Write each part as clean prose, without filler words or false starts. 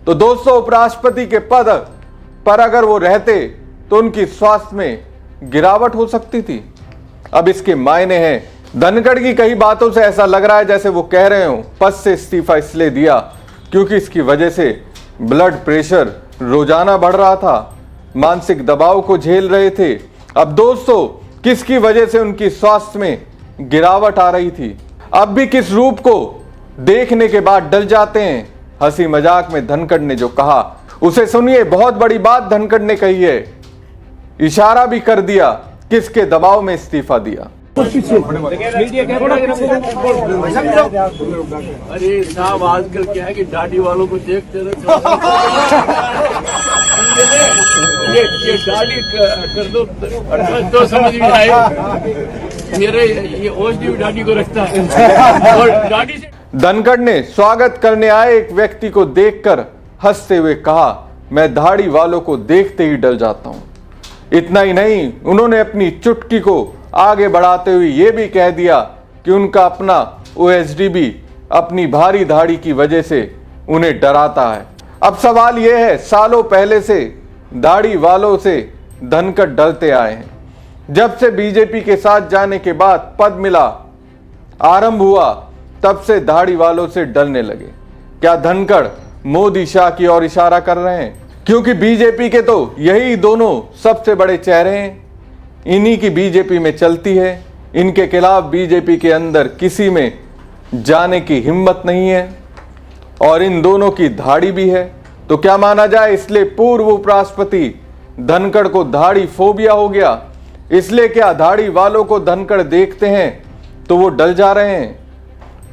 तो दोस्तों, उपराष्ट्रपति के पद पर अगर वो रहते तो उनकी स्वास्थ्य में गिरावट हो सकती थी। अब इसके मायने हैं। धनखड़ की कई बातों से ऐसा लग रहा है जैसे वो कह रहे हो पद से इस्तीफा इसलिए दिया क्योंकि इसकी वजह से ब्लड प्रेशर रोजाना बढ़ रहा था, मानसिक दबाव को झेल रहे थे। अब दोस्तों, किसकी वजह से उनकी स्वास्थ्य में गिरावट आ रही थी? अब भी किस रूप को देखने के बाद डल जाते हैं? हंसी मजाक में धनखड़ ने जो कहा उसे सुनिए। बहुत बड़ी बात धनखड़ ने कही है, इशारा भी कर दिया किसके दबाव में इस्तीफा दिया। अरे साहब, आजकल क्या है कि दाढ़ी वालों को देखते रहते ये दाढ़ी कर दो तो समझ में आए। मेरे ये ओझी दाढ़ी को रखता है और दाढ़ी से। धनखड़ ने स्वागत करने आए एक व्यक्ति को देखकर हंसते हुए कहा, मैं दाढ़ी वालों को देखते ही डर जाता हूं। इतना ही नहीं, उन्होंने अपनी चुटकी को आगे बढ़ाते हुए यह भी कह दिया कि उनका अपना ओएसडी भी अपनी भारी दाढ़ी की वजह से उन्हें डराता है। अब सवाल यह है, सालों पहले से दाढ़ी वालों से धनखड़ डरते आए हैं। जब से बीजेपी के साथ जाने के बाद पद मिला आरंभ हुआ, तब से दाढ़ी वालों से डरने लगे। क्या धनखड़ मोदी शाह की ओर इशारा कर रहे हैं? क्योंकि बीजेपी के तो यही दोनों सबसे बड़े चेहरे हैं, इन्हीं की बीजेपी में चलती है। इनके खिलाफ बीजेपी के अंदर किसी में जाने की हिम्मत नहीं है और इन दोनों की दाढ़ी भी है। तो क्या माना जाए, इसलिए पूर्व उपराष्ट्रपति धनखड़ को दाढ़ी फोबिया हो गया? इसलिए क्या दाढ़ी वालों को धनखड़ देखते हैं तो वो डर जा रहे हैं?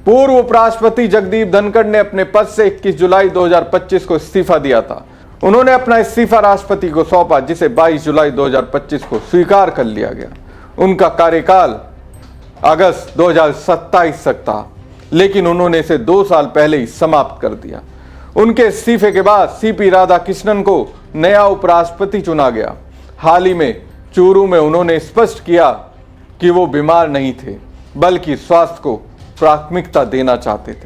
पूर्व उपराष्ट्रपति जगदीप धनखड़ ने अपने पद से 21 जुलाई 2025 को इस्तीफा दिया था। उन्होंने अपना इस्तीफा राष्ट्रपति को सौंपा, जिसे 22 जुलाई 2025 को स्वीकार कर लिया गया। उनका कार्यकाल अगस्त 2027 तक था, लेकिन उन्होंने इसे 2 साल पहले ही समाप्त कर दिया। उनके इस्तीफे के बाद सीपी राधाकृष्णन को नया उपराष्ट्रपति चुना गया। हाल ही में चूरू में उन्होंने स्पष्ट किया कि वो बीमार नहीं थे, बल्कि स्वास्थ्य को प्राथमिकता देना चाहते थे।